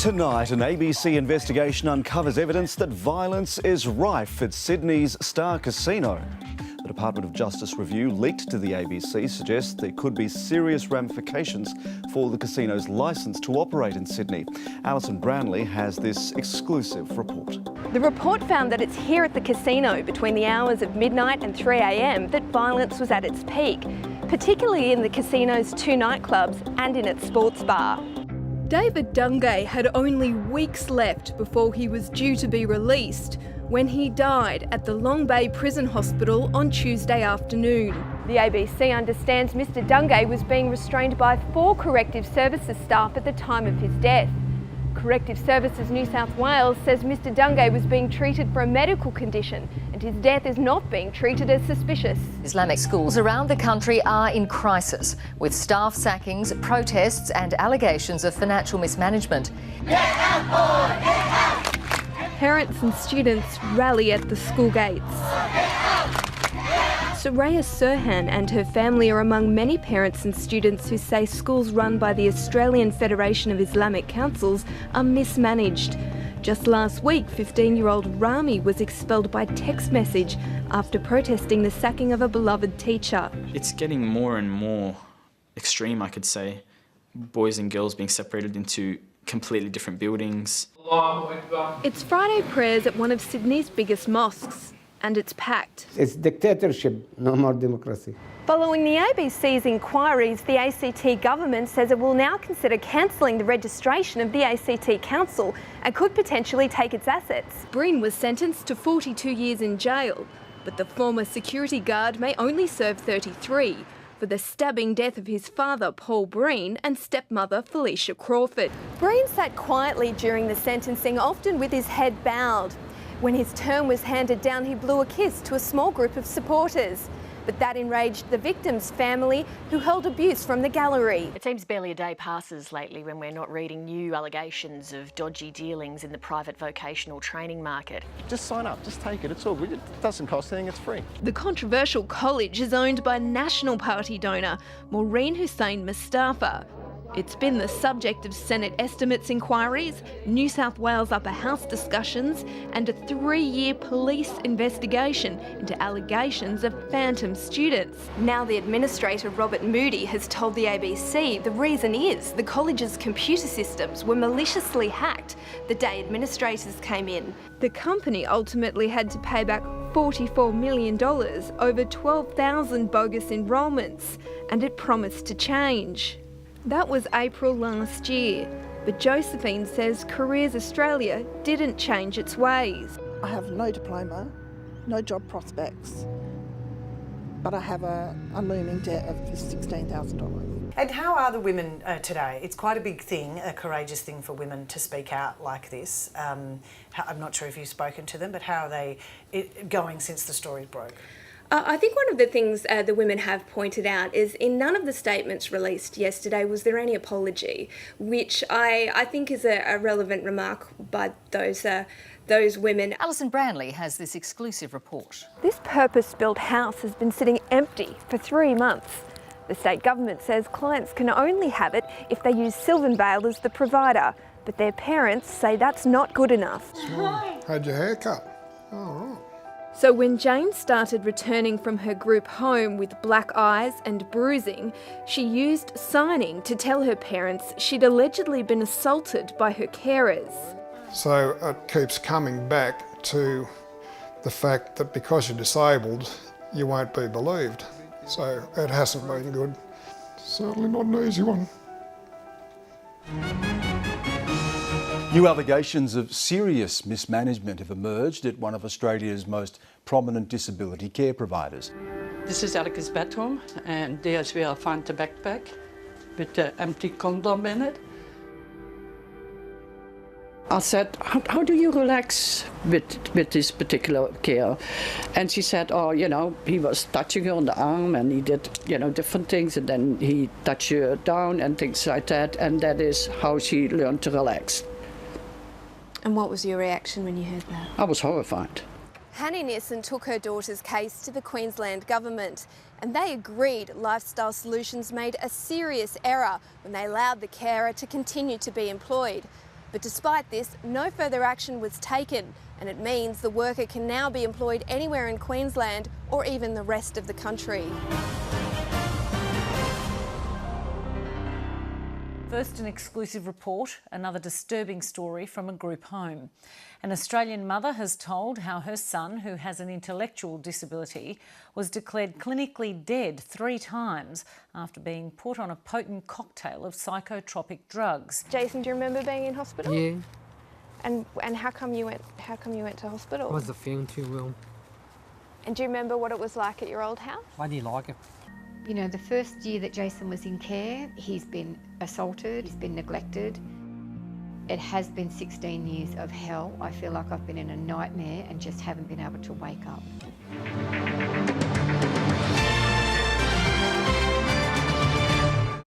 Tonight, an ABC investigation uncovers evidence that violence is rife at Sydney's Star Casino. The Department of Justice review leaked to the ABC suggests there could be serious ramifications for the casino's licence to operate in Sydney. Alison Brownlee has this exclusive report. The report found that it's here at the casino between the hours of midnight and 3 a.m. that violence was at its peak, particularly in the casino's 2 nightclubs and in its sports bar. David Dungay had only weeks left before he was due to be released when he died at the Long Bay Prison Hospital on Tuesday afternoon. The ABC understands Mr Dungay was being restrained by 4 Corrective Services staff at the time of his death. Corrective Services New South Wales says Mr Dungay was being treated for a medical condition and his death is not being treated as suspicious. Islamic schools around the country are in crisis, with staff sackings, protests and allegations of financial mismanagement. Get out, boy! Get out! Parents and students rally at the school gates. Soraya Sirhan and her family are among many parents and students who say schools run by the Australian Federation of Islamic Councils are mismanaged. Just last week, 15-year-old Rami was expelled by text message after protesting the sacking of a beloved teacher. It's getting more and more extreme, I could say. Boys and girls being separated into completely different buildings. It's Friday prayers at one of Sydney's biggest mosques, and it's packed. It's dictatorship, no more democracy. Following the ABC's inquiries, the ACT government says it will now consider cancelling the registration of the ACT Council and could potentially take its assets. Breen was sentenced to 42 years in jail, but the former security guard may only serve 33 for the stabbing death of his father, Paul Breen, and stepmother, Felicia Crawford. Breen sat quietly during the sentencing, often with his head bowed. When his term was handed down, he blew a kiss to a small group of supporters. But that enraged the victim's family, who hurled abuse from the gallery. It seems barely a day passes lately when we're not reading new allegations of dodgy dealings in the private vocational training market. Just sign up, just take it, it's all good. It doesn't cost anything, it's free. The controversial college is owned by National Party donor Maureen Hussein Mustafa. It's been the subject of Senate estimates inquiries, New South Wales Upper House discussions and a 3-year police investigation into allegations of phantom students. Now the administrator, Robert Moody, has told the ABC the reason is the college's computer systems were maliciously hacked the day administrators came in. The company ultimately had to pay back $44 million over 12,000 bogus enrolments, and it promised to change. That was April last year, but Josephine says Careers Australia didn't change its ways. I have no diploma, no job prospects, but I have a looming debt of $16,000. And how are the women today? It's quite a big thing, a courageous thing for women to speak out like this. I'm not sure if you've spoken to them, but how are they going since the story broke? I think one of the things the women have pointed out is in none of the statements released yesterday was there any apology, which I think is a relevant remark by those women. Alison Brownlee has this exclusive report. This purpose-built house has been sitting empty for 3 months. The state government says clients can only have it if they use Sylvan Vale as the provider, but their parents say that's not good enough. Had your hair cut? Oh, right. So when Jane started returning from her group home with black eyes and bruising, she used signing to tell her parents she'd allegedly been assaulted by her carers. So it keeps coming back to the fact that because you're disabled, you won't be believed. So it hasn't been good. Certainly not an easy one. New allegations of serious mismanagement have emerged at one of Australia's most prominent disability care providers. This is Elke's bedroom, and there's where I found the backpack with the empty condom in it. I said, how do you relax with this particular care? And she said, oh, you know, he was touching her on the arm and he did, you know, different things, and then he touched her down and things like that, and that is how she learned to relax. And what was your reaction when you heard that? I was horrified. Hanny Nielsen took her daughter's case to the Queensland government, and they agreed Lifestyle Solutions made a serious error when they allowed the carer to continue to be employed. But despite this, no further action was taken, and it means the worker can now be employed anywhere in Queensland or even the rest of the country. First, an exclusive report, another disturbing story from a group home. An Australian mother has told how her son, who has an intellectual disability, was declared clinically dead 3 times after being put on a potent cocktail of psychotropic drugs. Jason, do you remember being in hospital? Yeah. And how come you went to hospital? I wasn't feeling too well. And do you remember what it was like at your old house? I didn't like it. You know, the first year that Jason was in care, he's been assaulted, he's been neglected. It has been 16 years of hell. I feel like I've been in a nightmare and just haven't been able to wake up.